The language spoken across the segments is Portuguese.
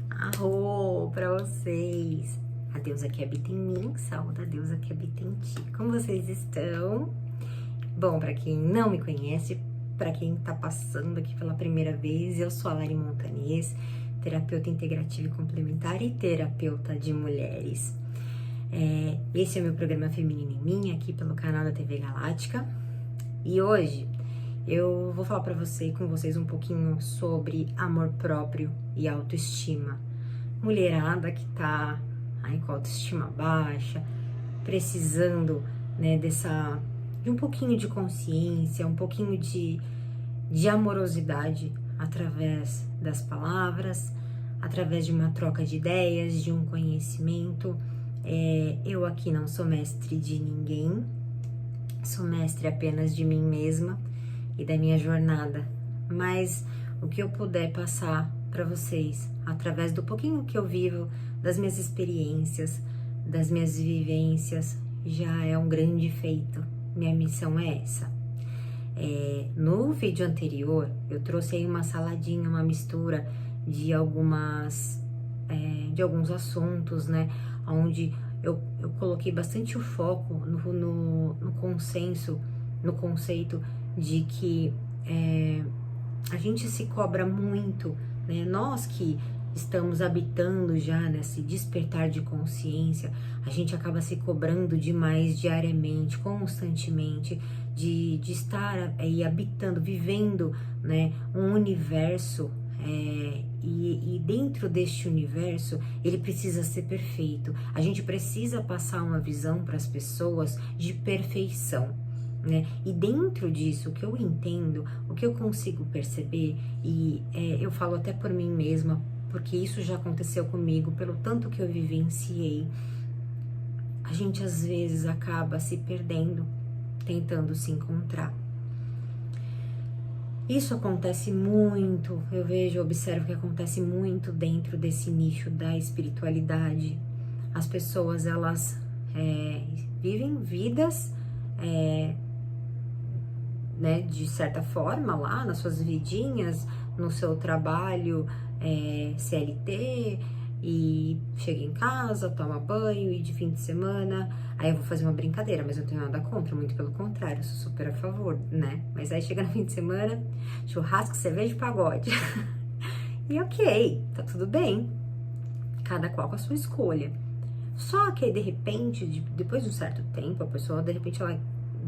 Arro pra vocês! A deusa que habita em mim, saúde a deusa que habita em ti. Como vocês estão? Bom, pra quem não me conhece, pra quem tá passando aqui pela primeira vez, eu sou a Lari Montanês, terapeuta integrativa e complementar e terapeuta de mulheres. Esse é o meu programa Feminino em Mim, aqui pelo canal da TV Galáctica. E hoje eu vou falar pra com vocês um pouquinho sobre amor próprio e autoestima. Mulherada que tá aí com a autoestima baixa, precisando, né, de um pouquinho de consciência, um pouquinho de amorosidade através das palavras, através de uma troca de ideias, de um conhecimento. Eu aqui não sou mestre de ninguém, sou mestre apenas de mim mesma e da minha jornada, mas o que eu puder passar para vocês, através do pouquinho que eu vivo, das minhas experiências, das minhas vivências, já é um grande feito. Minha missão é essa. No vídeo anterior, eu trouxe aí uma saladinha, uma mistura de alguns assuntos, né, onde eu coloquei bastante o foco no conceito de que a gente se cobra muito, né? Nós que estamos habitando já nesse despertar de consciência, a gente acaba se cobrando demais diariamente, constantemente, de estar aí habitando, vivendo, né, um universo, e dentro deste universo ele precisa ser perfeito. A gente precisa passar uma visão para as pessoas de perfeição, né? E dentro disso, o que eu entendo, o que eu consigo perceber, e eu falo até por mim mesma, porque isso já aconteceu comigo, pelo tanto que eu vivenciei, a gente às vezes acaba se perdendo, tentando se encontrar. Isso acontece muito, eu observo que acontece muito dentro desse nicho da espiritualidade. As pessoas, elas vivem vidas, né, de certa forma lá nas suas vidinhas, no seu trabalho CLT, e chega em casa, toma banho, e de fim de semana, aí eu vou fazer uma brincadeira, mas eu não tenho nada contra, muito pelo contrário, eu sou super a favor, né? Mas aí chega no fim de semana, churrasco, cerveja e pagode. E ok, tá tudo bem, cada qual com a sua escolha. Só que de repente, depois de um certo tempo, a pessoa de repente ela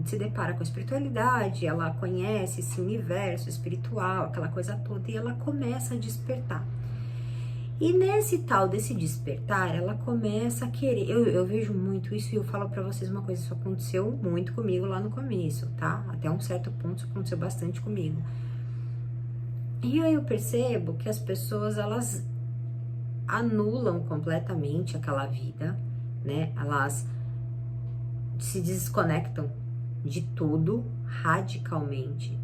se depara com a espiritualidade, ela conhece esse universo espiritual, aquela coisa toda, e ela começa a despertar. E desse despertar, ela começa a querer, eu vejo muito isso, e eu falo pra vocês uma coisa, isso aconteceu muito comigo lá no começo, tá? Até um certo ponto isso aconteceu bastante comigo. E aí eu percebo que as pessoas, elas anulam completamente aquela vida, né? Elas se desconectam de tudo radicalmente.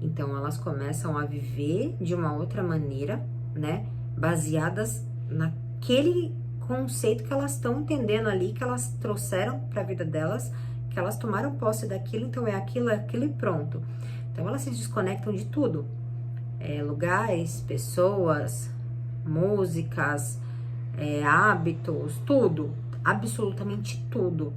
Então elas começam a viver de uma outra maneira, né? Baseadas naquele conceito que elas estão entendendo ali, que elas trouxeram para a vida delas, que elas tomaram posse daquilo, então é aquilo e pronto. Então elas se desconectam de tudo. Lugares, pessoas, músicas, hábitos, tudo, absolutamente tudo.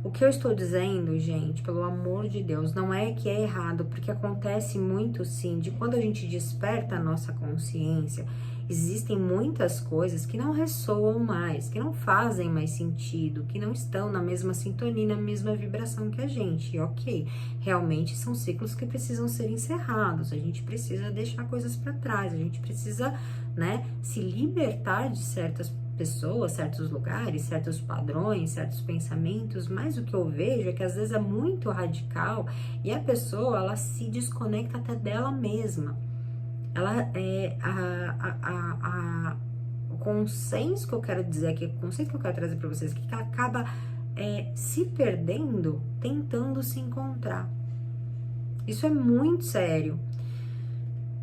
O que eu estou dizendo, gente, pelo amor de Deus, não é que é errado, porque acontece muito sim, de quando a gente desperta a nossa consciência, existem muitas coisas que não ressoam mais, que não fazem mais sentido, que não estão na mesma sintonia, na mesma vibração que a gente. E ok, realmente são ciclos que precisam ser encerrados, a gente precisa deixar coisas para trás, a gente precisa, né, se libertar de certas pessoas, certos lugares, certos padrões, certos pensamentos, mas o que eu vejo é que às vezes é muito radical e a pessoa, ela se desconecta até dela mesma. Ela o consenso que eu quero dizer aqui, o conceito que eu quero trazer para vocês aqui, que ela acaba se perdendo, tentando se encontrar. Isso é muito sério.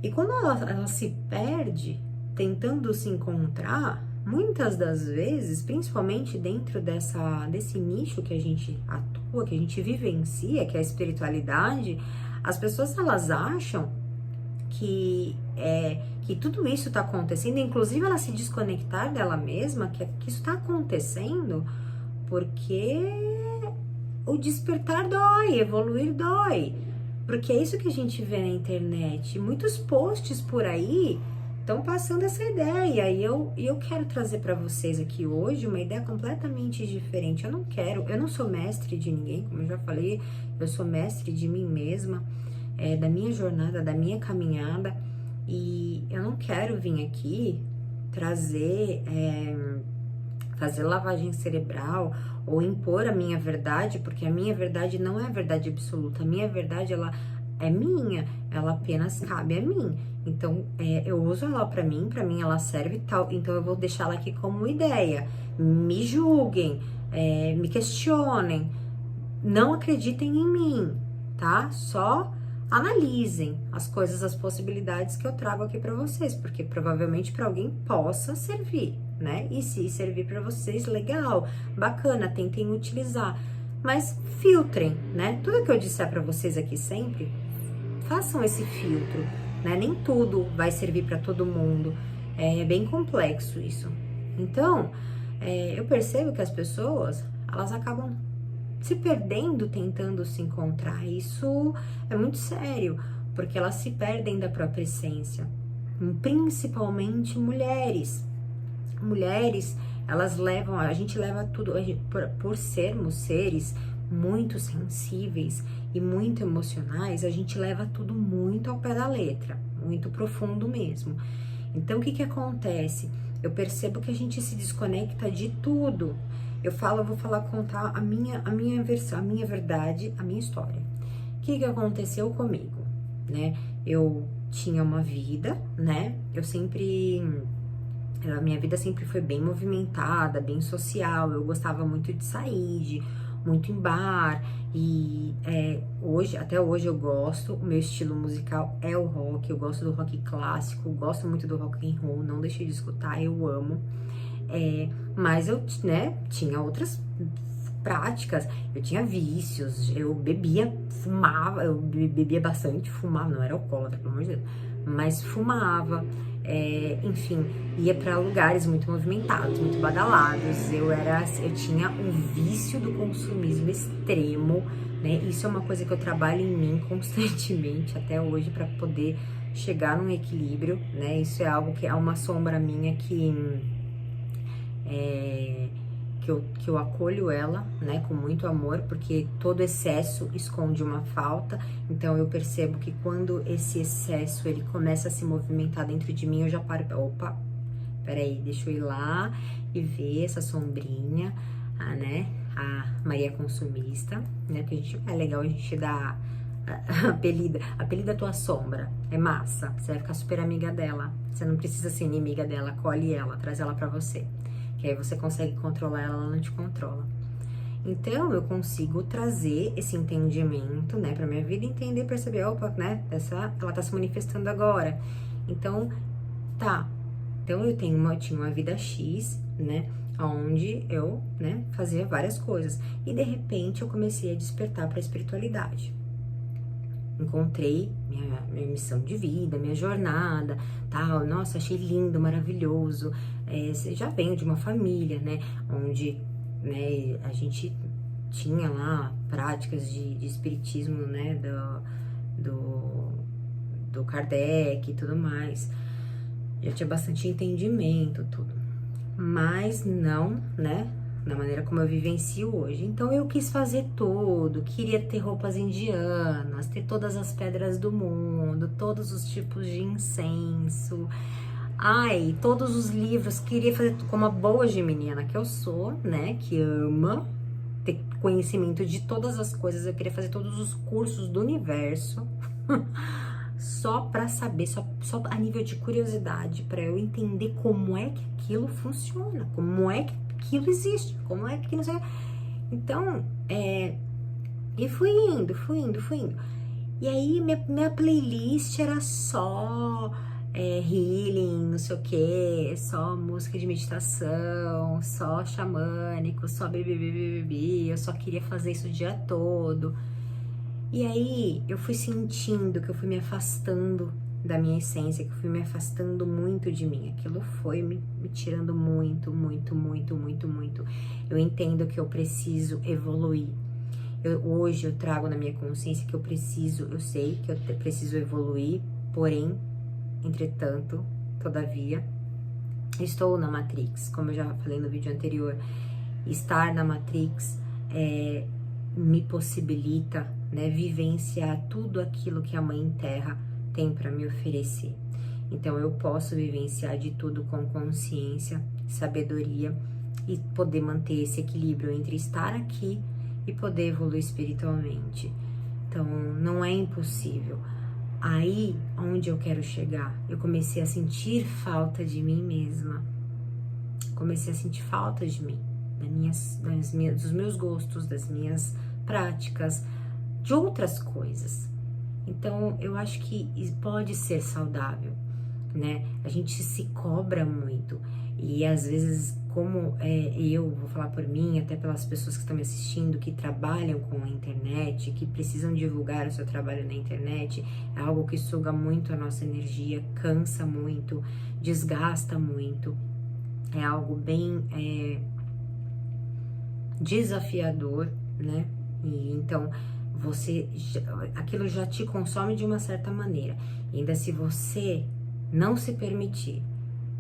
E quando ela se perde tentando se encontrar, muitas das vezes, principalmente dentro desse nicho que a gente atua, que a gente vivencia, que é a espiritualidade, as pessoas, elas acham que tudo isso tá acontecendo, inclusive ela se desconectar dela mesma, que isso tá acontecendo porque o despertar dói, evoluir dói. Porque é isso que a gente vê na internet. Muitos posts por aí estão passando essa ideia. E eu quero trazer para vocês aqui hoje uma ideia completamente diferente. Eu não sou mestre de ninguém, como eu já falei, eu sou mestre de mim mesma, da minha jornada, da minha caminhada. E eu não quero vir aqui trazer, fazer lavagem cerebral ou impor a minha verdade, porque a minha verdade não é a verdade absoluta. A minha verdade, ela é minha, ela apenas cabe a mim. Então, eu uso ela pra mim ela serve e tal. Então, eu vou deixar ela aqui como ideia. Me julguem, me questionem, não acreditem em mim, tá? Só analisem as coisas, as possibilidades que eu trago aqui pra vocês, porque provavelmente pra alguém possa servir, né? E se servir para vocês, legal, bacana, tentem utilizar, mas filtrem, né? Tudo que eu disser para vocês aqui sempre, façam esse filtro, né? Nem tudo vai servir para todo mundo, é bem complexo isso. Então, eu percebo que as pessoas, elas acabam se perdendo tentando se encontrar. Isso é muito sério, porque elas se perdem da própria essência, principalmente mulheres. Mulheres, elas levam, a gente leva tudo, por sermos seres muito sensíveis e muito emocionais, a gente leva tudo muito ao pé da letra, muito profundo mesmo. Então, o que acontece? Eu percebo que a gente se desconecta de tudo. Eu vou contar a minha versão, a minha verdade, a minha história. O que aconteceu comigo, né? Eu tinha uma vida, né? A minha vida sempre foi bem movimentada, bem social. Eu gostava muito de sair, muito em bar. E até hoje eu gosto. O meu estilo musical é o rock. Eu gosto do rock clássico, gosto muito do rock and roll. Não deixei de escutar, eu amo. Mas eu, né, tinha outras práticas. Eu tinha vícios. Eu bebia, fumava. Eu bebia bastante, fumava. Não era alcoólatra, pelo amor de Deus. Mas fumava. Enfim, ia para lugares muito movimentados, muito badalados. Eu tinha um vício do consumismo extremo, né? Isso é uma coisa que eu trabalho em mim constantemente até hoje para poder chegar num equilíbrio, né? Isso é algo que é uma sombra minha que eu acolho ela, né, com muito amor, porque todo excesso esconde uma falta. Então eu percebo que quando esse excesso ele começa a se movimentar dentro de mim, eu já paro, opa, peraí, deixa eu ir lá e ver essa sombrinha, né, a Maria consumista, né, porque é legal a gente dar apelida a tua sombra, é massa, você vai ficar super amiga dela, você não precisa ser inimiga dela, acolhe ela, traz ela pra você. Que aí você consegue controlar ela, ela não te controla. Então, eu consigo trazer esse entendimento, né, pra minha vida, entender, perceber, opa, né, ela tá se manifestando agora. Então, tá. Então, eu tinha uma vida X, né, onde eu, né, fazia várias coisas. E, de repente, eu comecei a despertar pra espiritualidade. Encontrei minha missão de vida, minha jornada, tal. Nossa, achei lindo, maravilhoso. Já venho de uma família, né, onde, né, a gente tinha lá práticas de espiritismo, né, do Kardec e tudo mais. Já tinha bastante entendimento, tudo. Mas não, né, da maneira como eu vivencio hoje. Então eu quis fazer tudo, queria ter roupas indianas, ter todas as pedras do mundo, todos os tipos de incenso, todos os livros, queria fazer como a boa geminiana que eu sou, né, que ama ter conhecimento de todas as coisas. Eu queria fazer todos os cursos do universo, só pra saber, só a nível de curiosidade, pra eu entender como é que aquilo funciona, como é que aquilo existe, como é que não sei. Então, e fui indo. E aí, minha playlist era só healing, não sei o que, só música de meditação, só xamânico, só bebê, eu só queria fazer isso o dia todo. E aí, eu fui sentindo que eu fui me afastando da minha essência, que eu fui me afastando muito de mim. Aquilo foi me tirando muito, muito, muito, muito, muito. Eu entendo que eu preciso evoluir. Hoje eu trago na minha consciência que eu sei que eu preciso evoluir, porém, entretanto, todavia, estou na Matrix, como eu já falei no vídeo anterior. Estar na Matrix me possibilita, né, vivenciar tudo aquilo que a Mãe Terra tem para me oferecer. Então eu posso vivenciar de tudo com consciência, sabedoria e poder manter esse equilíbrio entre estar aqui e poder evoluir espiritualmente. Então não é impossível. Aí onde eu quero chegar, eu comecei a sentir falta de mim mesma. Comecei a sentir falta de mim, dos meus gostos, das minhas práticas, de outras coisas. Então, eu acho que pode ser saudável, né? A gente se cobra muito e às vezes, como eu vou falar por mim, até pelas pessoas que estão me assistindo, que trabalham com a internet, que precisam divulgar o seu trabalho na internet, é algo que suga muito a nossa energia, cansa muito, desgasta muito, é algo bem desafiador, né? E então aquilo já te consome de uma certa maneira. E ainda se você não se permitir,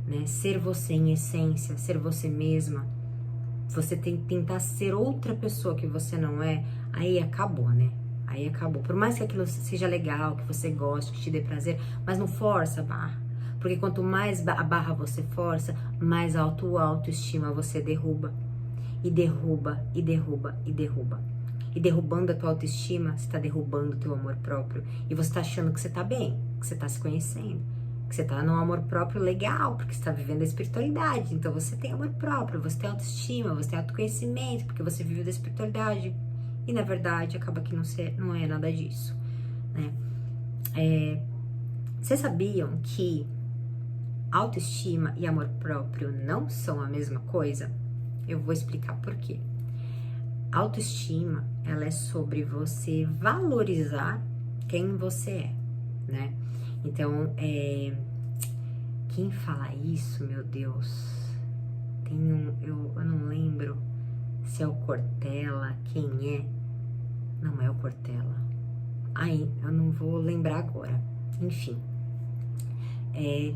né, ser você em essência, ser você mesma, você tentar ser outra pessoa que você não é, aí acabou, né? Aí acabou. Por mais que aquilo seja legal, que você goste, que te dê prazer, mas não força a barra. Porque quanto mais a barra você força, mais autoestima você derruba. E derruba, e derruba, e derruba. E derrubando a tua autoestima, você tá derrubando o teu amor próprio. E você tá achando que você tá bem, que você tá se conhecendo, que você tá num amor próprio legal, porque você tá vivendo a espiritualidade. Então você tem amor próprio, você tem autoestima, você tem autoconhecimento, porque você vive da espiritualidade. E na verdade, acaba que não é nada disso, né? Vocês sabiam que autoestima e amor próprio não são a mesma coisa? Eu vou explicar por quê. Autoestima, ela é sobre você valorizar quem você é, né? Então, quem fala isso, meu Deus, eu não lembro se é o Cortella, quem é? Não é o Cortella. Aí, eu não vou lembrar agora. Enfim,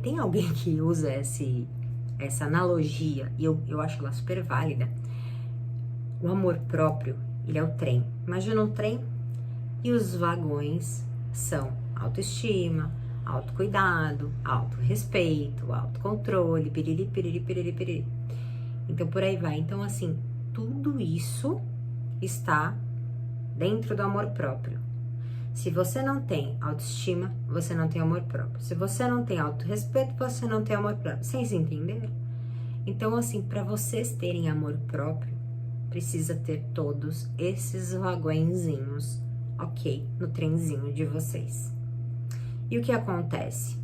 tem alguém que usa essa analogia, e eu acho ela super válida. O amor próprio, ele é o trem. Imagina um trem e os vagões são autoestima, autocuidado, autorrespeito, autocontrole, piriri, piriri, piriri, piriri. Então, por aí vai. Então, assim, tudo isso está dentro do amor próprio. Se você não tem autoestima, você não tem amor próprio. Se você não tem autorrespeito, você não tem amor próprio. Vocês entenderam? Então, assim, para vocês terem amor próprio, precisa ter todos esses vagõezinhos, ok, no trenzinho de vocês. E o que acontece?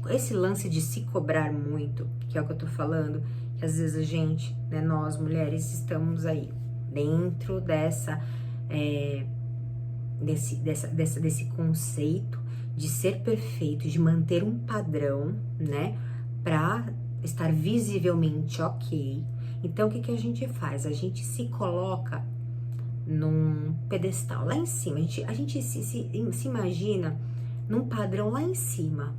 Esse lance de se cobrar muito, que é o que eu tô falando, que às vezes a gente, né, nós mulheres, estamos aí, dentro desse conceito de ser perfeito, de manter um padrão, né, pra estar visivelmente ok. Então, o que a gente faz? A gente se coloca num pedestal lá em cima. A gente se imagina num padrão lá em cima,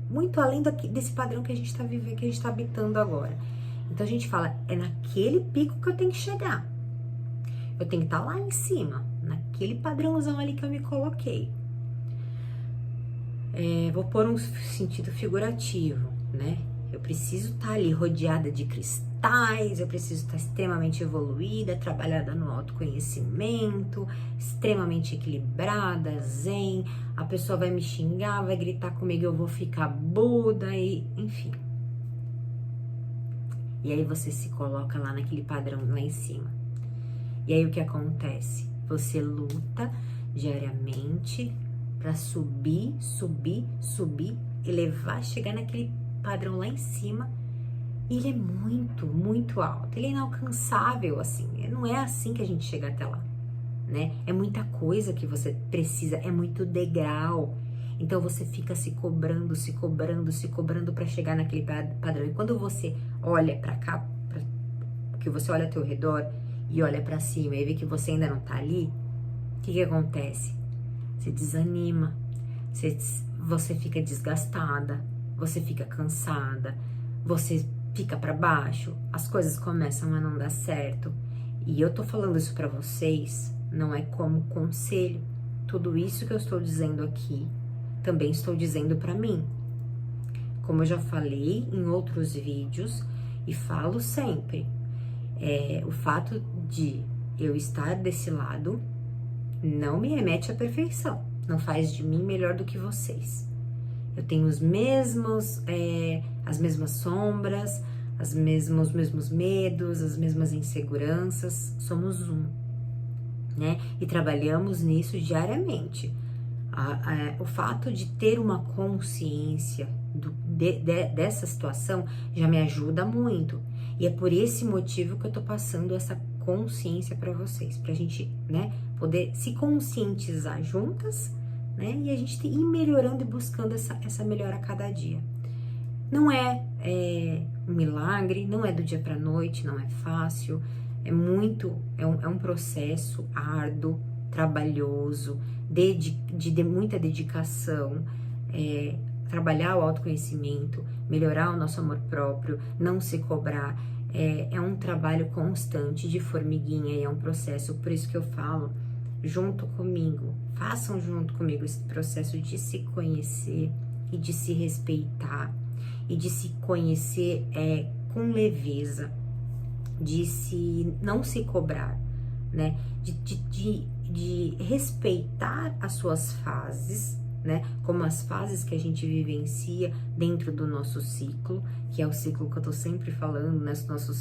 muito além desse padrão que a gente tá vivendo, que a gente tá habitando agora. Então, a gente fala, é naquele pico que eu tenho que chegar. Eu tenho que estar lá em cima, naquele padrãozão ali que eu me coloquei. Vou pôr um sentido figurativo, né? Eu preciso estar ali rodeada de cristais, eu preciso estar extremamente evoluída, trabalhada no autoconhecimento, extremamente equilibrada, zen. A pessoa vai me xingar, vai gritar comigo, eu vou ficar Buda, e enfim. E aí você se coloca lá naquele padrão lá em cima. E aí o que acontece? Você luta diariamente para subir, elevar, chegar naquele padrão lá em cima, e ele é muito, muito alto, ele é inalcançável, assim, não é assim que a gente chega até lá, né? É muita coisa que você precisa, é muito degrau. Então você fica se cobrando, se cobrando, se cobrando para chegar naquele padrão. E quando você olha para cá, que você olha ao teu redor e olha para cima e vê que você ainda não tá ali, o que acontece? Você desanima, você fica desgastada, você fica cansada, você fica para baixo, as coisas começam a não dar certo. E eu tô falando isso para vocês, não é como conselho. Tudo isso que eu estou dizendo aqui, também estou dizendo para mim. Como eu já falei em outros vídeos e falo sempre, o fato de eu estar desse lado não me remete à perfeição, não faz de mim melhor do que vocês. Eu tenho as mesmas sombras, os mesmos medos, as mesmas inseguranças, somos um, né? E trabalhamos nisso diariamente. O fato de ter uma consciência dessa situação já me ajuda muito. E é por esse motivo que eu tô passando essa consciência para vocês, pra gente, né, poder se conscientizar juntas, né, e a gente ir melhorando e buscando essa melhora a cada dia. Não é um milagre, não é do dia pra noite, não é fácil, é um processo árduo, trabalhoso, de muita dedicação, trabalhar o autoconhecimento, melhorar o nosso amor próprio, não se cobrar, é um trabalho constante de formiguinha e é um processo, por isso que eu falo, junto comigo, façam junto comigo esse processo de se conhecer e de se respeitar e de se conhecer com leveza, de não se cobrar, né, de respeitar as suas fases, né, como as fases que a gente vivencia dentro do nosso ciclo, que é o ciclo que eu tô sempre falando, né,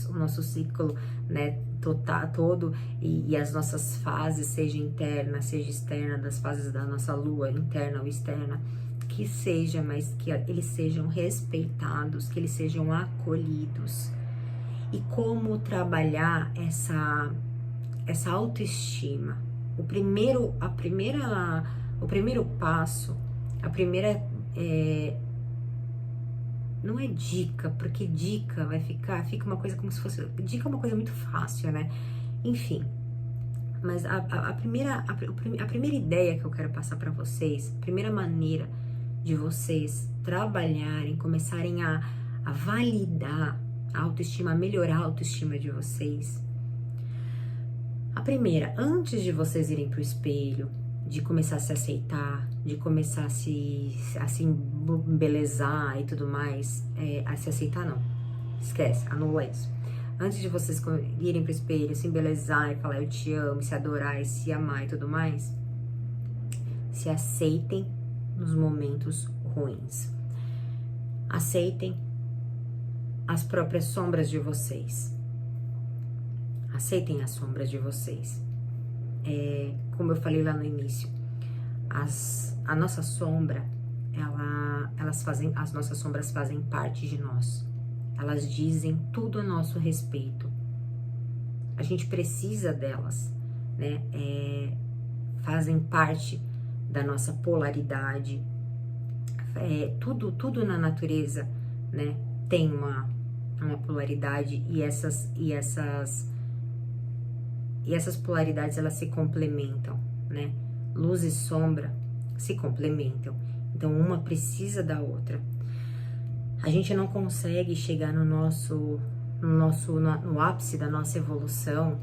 o nosso ciclo, né, todo, e as nossas fases, seja interna, seja externa, das fases da nossa lua, interna ou externa, que seja, mas que eles sejam respeitados, que eles sejam acolhidos. E como trabalhar essa autoestima? O primeiro passo, não é dica, porque dica fica uma coisa como se fosse, dica é uma coisa muito fácil, né? Enfim, mas a primeira ideia que eu quero passar para vocês, a primeira maneira de vocês trabalharem, começarem a validar a autoestima, a melhorar a autoestima de vocês. A primeira, antes de vocês irem pro espelho, de começar a se aceitar, de começar a se embelezar e tudo mais, a se aceitar não, esquece, anula isso. Antes de vocês irem pro espelho, se embelezar e falar eu te amo, se adorar e se amar e tudo mais, se aceitem nos momentos ruins. Aceitem as próprias sombras de vocês. Aceitem as sombras de vocês. Como eu falei lá no início, a nossa sombra, as nossas sombras fazem parte de nós. Elas dizem tudo a nosso respeito. A gente precisa delas, né? Fazem parte da nossa polaridade. Tudo na natureza, né? Tem uma polaridade e essas polaridades elas se complementam, né? Luz e sombra se complementam. Então uma precisa da outra. A gente não consegue chegar no ápice da nossa evolução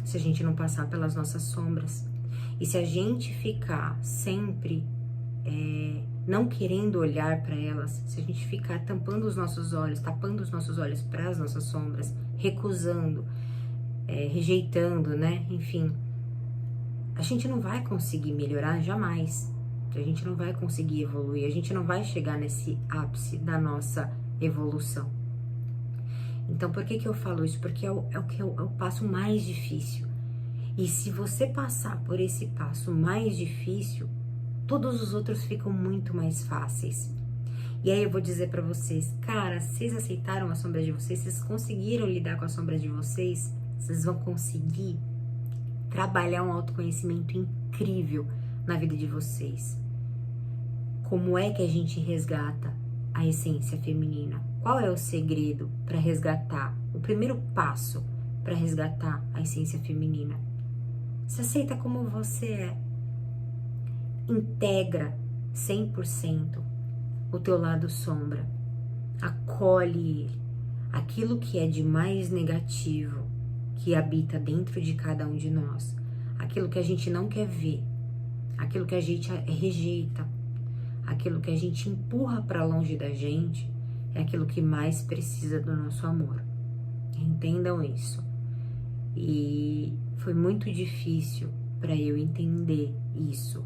se a gente não passar pelas nossas sombras. E se a gente ficar sempre não querendo olhar para elas, se a gente ficar tapando os nossos olhos para as nossas sombras, recusando, rejeitando, né? Enfim, a gente não vai conseguir melhorar jamais. A gente não vai conseguir evoluir, a gente não vai chegar nesse ápice da nossa evolução. Então, por que eu falo isso? Porque é o passo mais difícil. E se você passar por esse passo mais difícil, todos os outros ficam muito mais fáceis. E aí eu vou dizer pra vocês, cara, vocês aceitaram a sombra de vocês, vocês conseguiram lidar com a sombra de vocês, vocês vão conseguir trabalhar um autoconhecimento incrível na vida de vocês. Como é que a gente resgata a essência feminina? Qual é o segredo para resgatar? O primeiro passo para resgatar a essência feminina? Se aceita como você é. Integra 100% o teu lado sombra. Acolhe ele. Aquilo que é de mais negativo que habita dentro de cada um de nós. Aquilo que a gente não quer ver. Aquilo que a gente rejeita. Aquilo que a gente empurra para longe da gente é aquilo que mais precisa do nosso amor. Entendam isso. E foi muito difícil para eu entender isso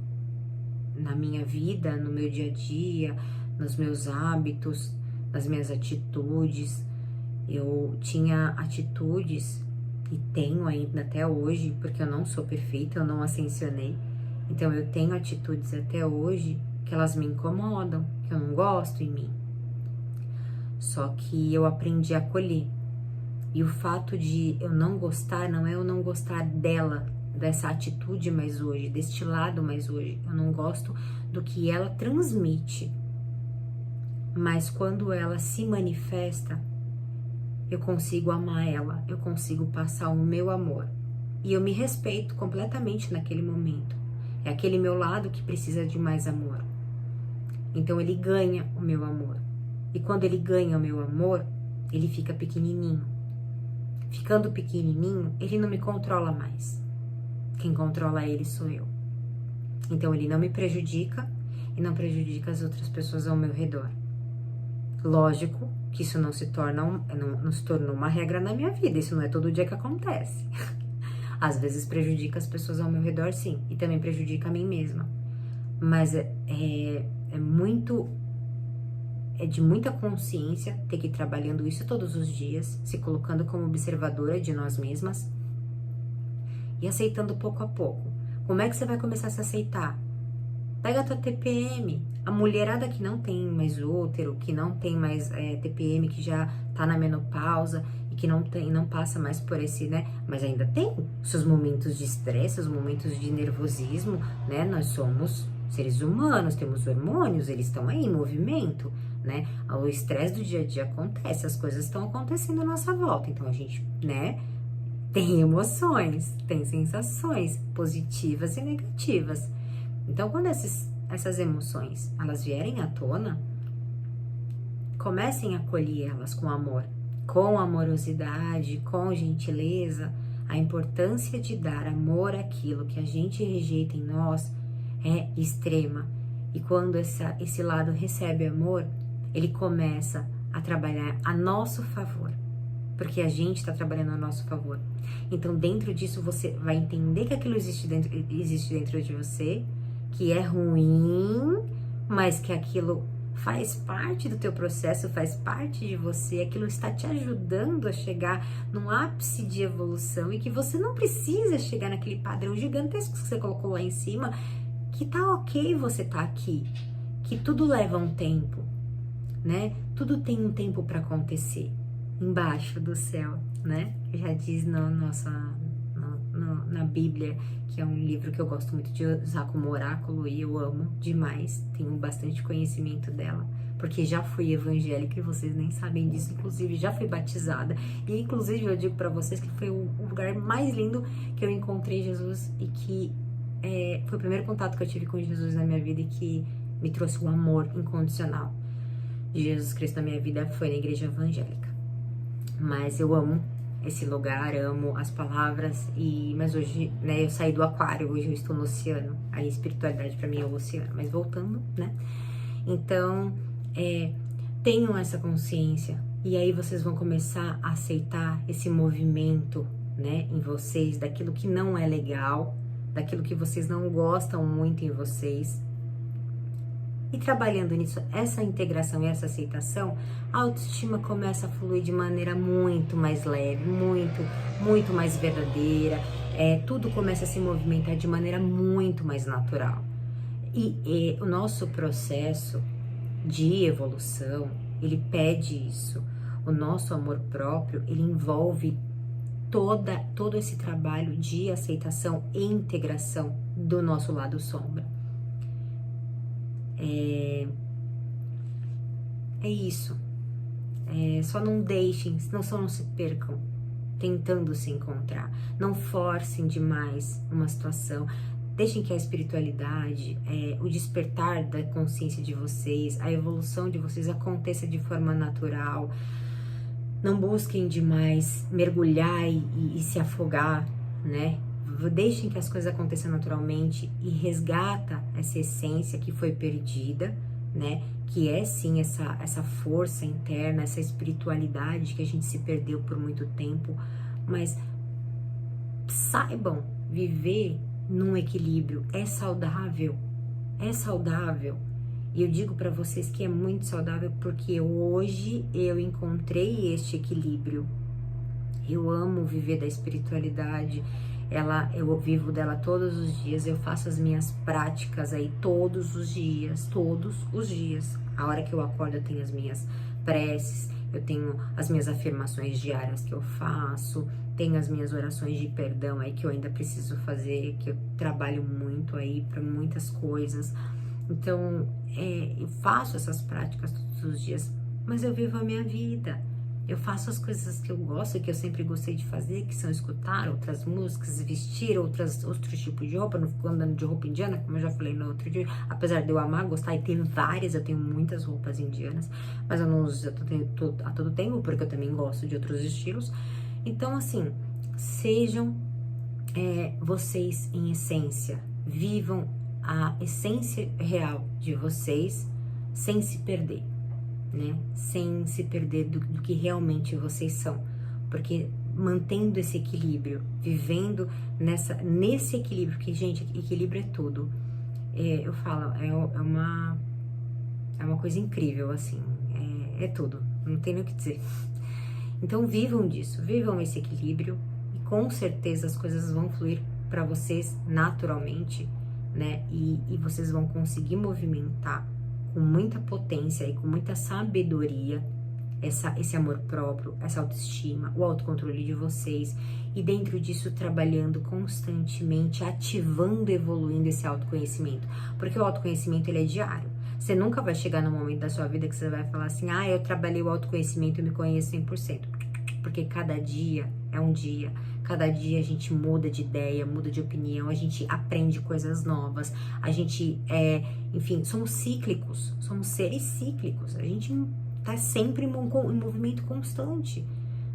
na minha vida, no meu dia a dia, nos meus hábitos, nas minhas atitudes. Eu tinha atitudes e tenho ainda até hoje, porque eu não sou perfeita, eu não ascensionei. Então eu tenho atitudes até hoje que elas me incomodam, que eu não gosto em mim. Só que eu aprendi a acolher. E o fato de eu não gostar, não é eu não gostar dela, dessa atitude mais hoje, deste lado mais hoje. Eu não gosto do que ela transmite. Mas quando ela se manifesta, eu consigo amar ela, eu consigo passar o meu amor. E eu me respeito completamente naquele momento. É aquele meu lado que precisa de mais amor. Então ele ganha o meu amor. E quando ele ganha o meu amor, ele fica pequenininho. Ficando pequenininho, ele não me controla mais. Quem controla ele sou eu. Então ele não me prejudica e não prejudica as outras pessoas ao meu redor. Lógico que isso não se tornou uma regra na minha vida. Isso não é todo dia que acontece. Às vezes prejudica as pessoas ao meu redor, sim. E também prejudica a mim mesma. Mas é de muita consciência ter que ir trabalhando isso todos os dias, se colocando como observadora de nós mesmas e aceitando pouco a pouco. Como é que você vai começar a se aceitar? Pega a tua TPM, a mulherada que não tem mais útero, que não tem mais TPM, que já tá na menopausa e que não passa mais por esse, né? Mas ainda tem seus momentos de estresse, seus momentos de nervosismo, né? Nós somos seres humanos, temos hormônios, eles estão aí em movimento, né? O estresse do dia a dia acontece, as coisas estão acontecendo à nossa volta, então a gente, né? Tem emoções, tem sensações positivas e negativas. Então, quando essas emoções, elas vierem à tona, comecem a acolher elas com amor, com amorosidade, com gentileza. A importância de dar amor àquilo que a gente rejeita em nós é extrema. E quando esse lado recebe amor, ele começa a trabalhar a nosso favor, porque a gente está trabalhando a nosso favor. Então, dentro disso, você vai entender que aquilo existe dentro de você, que é ruim, mas que aquilo faz parte do teu processo, faz parte de você, aquilo está te ajudando a chegar num ápice de evolução e que você não precisa chegar naquele padrão gigantesco que você colocou lá em cima, que tá ok você tá aqui, que tudo leva um tempo, né? Tudo tem um tempo para acontecer embaixo do céu, né? Já diz na Bíblia, que é um livro que eu gosto muito de usar como oráculo e eu amo demais, tenho bastante conhecimento dela, porque já fui evangélica e vocês nem sabem disso, inclusive já fui batizada, e inclusive eu digo para vocês que foi o lugar mais lindo que eu encontrei Jesus e que foi o primeiro contato que eu tive com Jesus na minha vida e que me trouxe um amor incondicional de Jesus Cristo na minha vida, foi na igreja evangélica. Mas eu amo esse lugar, amo as palavras, mas hoje, né, eu saí do aquário, hoje eu estou no oceano, a espiritualidade para mim é o oceano, mas voltando, né, então, tenham essa consciência, e aí vocês vão começar a aceitar esse movimento, né, em vocês, daquilo que não é legal, daquilo que vocês não gostam muito em vocês. E trabalhando nisso, essa integração e essa aceitação, a autoestima começa a fluir de maneira muito mais leve, muito mais verdadeira. Tudo começa a se movimentar de maneira muito mais natural. E o nosso processo de evolução, ele pede isso. O nosso amor próprio, ele envolve todo esse trabalho de aceitação e integração do nosso lado sombra. É isso. Só não deixem, só não se percam tentando se encontrar. Não forcem demais uma situação. Deixem que a espiritualidade, o despertar da consciência de vocês, a evolução de vocês aconteça de forma natural. Não busquem demais mergulhar e se afogar, né? Deixem que as coisas aconteçam naturalmente e resgata essa essência que foi perdida, né? Que é sim essa força interna, essa espiritualidade que a gente se perdeu por muito tempo, mas saibam viver num equilíbrio. É saudável, é saudável. E eu digo para vocês que é muito saudável porque hoje eu encontrei este equilíbrio. Eu amo viver da espiritualidade. Eu vivo dela todos os dias. Eu faço as minhas práticas aí todos os dias, todos os dias. A hora que eu acordo eu tenho as minhas preces, eu tenho as minhas afirmações diárias que eu faço, tenho as minhas orações de perdão aí que eu ainda preciso fazer, que eu trabalho muito aí para muitas coisas. Então, eu faço essas práticas todos os dias, mas eu vivo a minha vida. Eu faço as coisas que eu gosto, que eu sempre gostei de fazer, que são escutar outras músicas, vestir outros tipos de roupa. Não fico andando de roupa indiana, como eu já falei no outro dia. Apesar de eu amar, gostar e ter várias, eu tenho muitas roupas indianas, mas eu não uso a todo tempo, porque eu também gosto de outros estilos. Então, assim, sejam vocês em essência, vivam a essência real de vocês sem se perder, né? Sem se perder do que realmente vocês são, porque mantendo esse equilíbrio, vivendo nesse equilíbrio, que gente, equilíbrio é tudo. Eu falo, é uma coisa incrível, assim, é tudo, não tem nem o que dizer. Então vivam disso, vivam esse equilíbrio e com certeza as coisas vão fluir para vocês naturalmente, né? E vocês vão conseguir movimentar com muita potência e com muita sabedoria esse amor próprio, essa autoestima, o autocontrole de vocês, e dentro disso trabalhando constantemente, ativando, evoluindo esse autoconhecimento, porque o autoconhecimento ele é diário. Você nunca vai chegar no momento da sua vida que você vai falar assim, eu trabalhei o autoconhecimento e me conheço 100%, porque cada dia é um dia. Cada dia a gente muda de ideia, muda de opinião, a gente aprende coisas novas, a gente enfim, somos cíclicos, somos seres cíclicos, a gente tá sempre em movimento constante,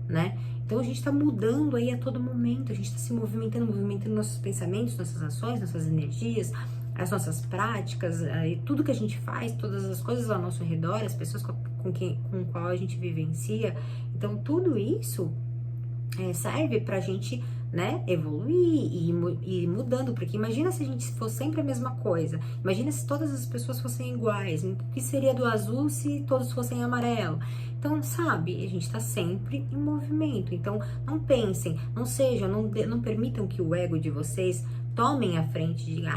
né? Então a gente tá mudando aí a todo momento, a gente tá se movimentando nossos pensamentos, nossas ações, nossas energias, as nossas práticas, e tudo que a gente faz, todas as coisas ao nosso redor, as pessoas com qual a gente vivencia. Então tudo isso serve pra gente, né, evoluir e ir mudando, porque imagina se a gente fosse sempre a mesma coisa, imagina se todas as pessoas fossem iguais, o que seria do azul se todos fossem amarelo? Então, sabe, a gente tá sempre em movimento, então não pensem, não sejam, não permitam que o ego de vocês tomem a frente e digam,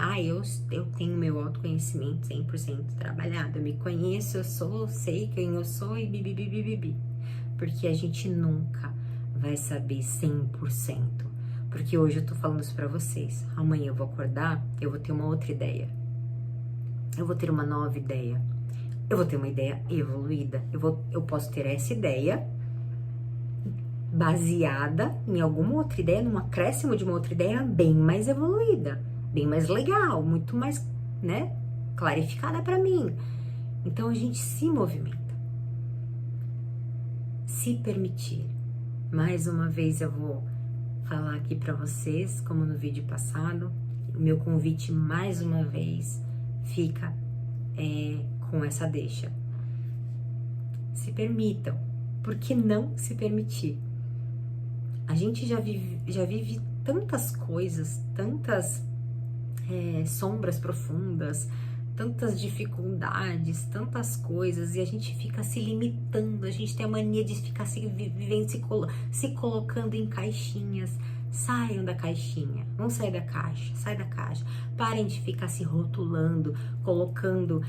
eu tenho meu autoconhecimento 100% trabalhado, eu me conheço, sei quem eu sou e bibi, porque a gente nunca vai saber 100%, porque hoje eu tô falando isso pra vocês, amanhã eu vou acordar, eu vou ter uma outra ideia, eu vou ter uma nova ideia, eu vou ter uma ideia evoluída, eu posso ter essa ideia baseada em alguma outra ideia, num acréscimo de uma outra ideia bem mais evoluída, bem mais legal, muito mais, né, clarificada pra mim. Então a gente se movimenta, se permitir. Mais uma vez eu vou falar aqui para vocês, como no vídeo passado, o meu convite mais uma vez fica com essa deixa. Se permitam, por que não se permitir? A gente já vive tantas coisas, tantas sombras profundas, tantas dificuldades, tantas coisas, e a gente fica se limitando, a gente tem a mania de ficar se colocando em caixinhas. Saiam da caixinha, vão sair da caixa, sai da caixa, parem de ficar se rotulando, colocando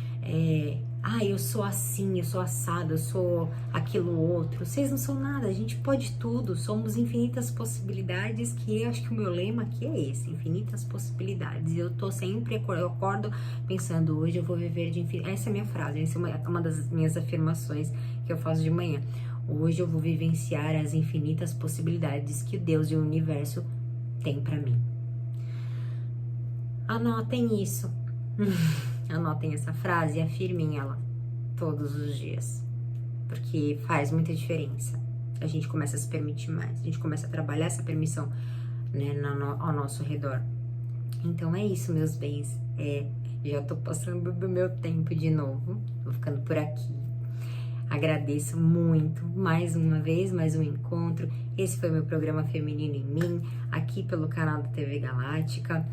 eu sou assim, eu sou assado, eu sou aquilo outro. Vocês não são nada, a gente pode tudo. Somos infinitas possibilidades, que eu acho que o meu lema aqui é esse, infinitas possibilidades. Eu tô sempre, eu acordo pensando, hoje eu vou viver de infinitas. Essa é a minha frase, essa é uma das minhas afirmações que eu faço de manhã. Hoje eu vou vivenciar as infinitas possibilidades que Deus e o universo têm pra mim. Anotem isso. Anotem essa frase e afirmem ela todos os dias, porque faz muita diferença. A gente começa a se permitir mais, a gente começa a trabalhar essa permissão, né, ao nosso redor. Então é isso, meus bens. Já tô passando do meu tempo de novo, vou ficando por aqui. Agradeço muito, mais uma vez, mais um encontro. Esse foi meu programa Feminino em Mim, aqui pelo canal da TV Galáctica.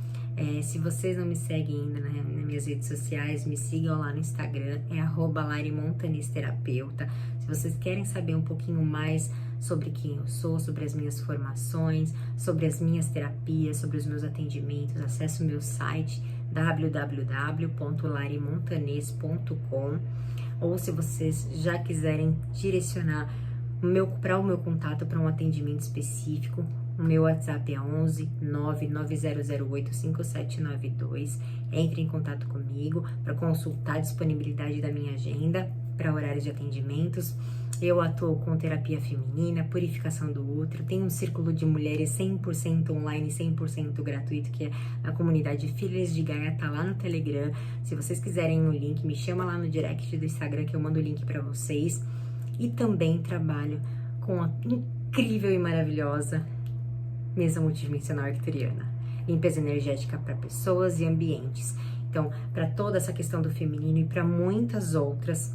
Se vocês não me seguem ainda nas minhas redes sociais, me sigam lá no Instagram, @larimontanesterapeuta. Se vocês querem saber um pouquinho mais sobre quem eu sou, sobre as minhas formações, sobre as minhas terapias, sobre os meus atendimentos, acesse o meu site www.larimontanes.com. Ou se vocês já quiserem direcionar para o meu contato para um atendimento específico, o meu WhatsApp é 11 99008 5792. Entre em contato comigo para consultar a disponibilidade da minha agenda para horários de atendimentos. Eu atuo com terapia feminina, purificação do útero, tenho um círculo de mulheres 100% online, 100% gratuito, que é a comunidade Filhas de Gaia, tá lá no Telegram. Se vocês quiserem o link, me chama lá no direct do Instagram que eu mando o link para vocês. E também trabalho com a incrível e maravilhosa mesa multidimensional arcturiana, limpeza energética para pessoas e ambientes. Então, para toda essa questão do feminino e para muitas outras,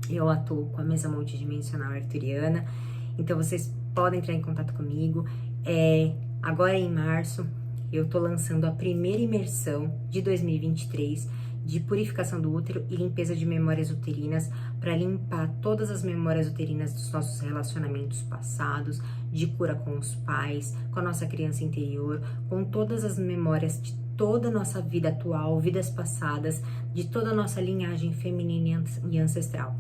eu atuo com a mesa multidimensional arcturiana. Então, vocês podem entrar em contato comigo. Agora em março, eu tô lançando a primeira imersão de 2023 de purificação do útero e limpeza de memórias uterinas, para limpar todas as memórias uterinas dos nossos relacionamentos passados, de cura com os pais, com a nossa criança interior, com todas as memórias de toda a nossa vida atual, vidas passadas, de toda a nossa linhagem feminina e ancestral.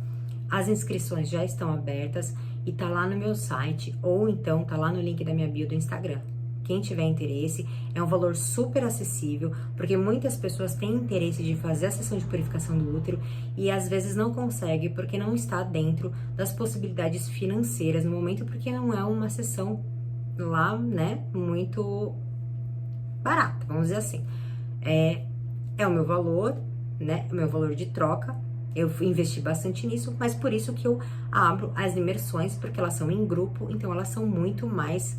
As inscrições já estão abertas e tá lá no meu site, ou então tá lá no link da minha bio do Instagram. Quem tiver interesse, é um valor super acessível, porque muitas pessoas têm interesse de fazer a sessão de purificação do útero e às vezes não consegue porque não está dentro das possibilidades financeiras no momento, porque não é uma sessão lá, né, muito barata, vamos dizer assim. É o meu valor, né, o meu valor de troca. Eu investi bastante nisso, mas por isso que eu abro as imersões, porque elas são em grupo, então elas são muito mais,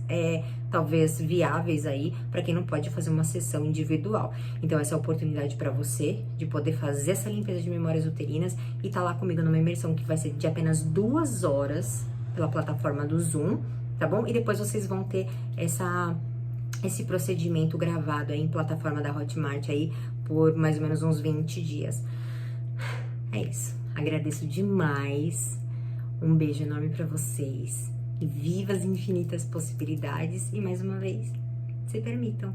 talvez, viáveis aí, para quem não pode fazer uma sessão individual. Então, essa é a oportunidade para você de poder fazer essa limpeza de memórias uterinas e tá lá comigo numa imersão que vai ser de apenas 2 horas pela plataforma do Zoom, tá bom? E depois vocês vão ter esse procedimento gravado aí em plataforma da Hotmart aí por mais ou menos uns 20 dias. É isso. Agradeço demais. Um beijo enorme pra vocês. E viva as infinitas possibilidades. E mais uma vez, se permitam.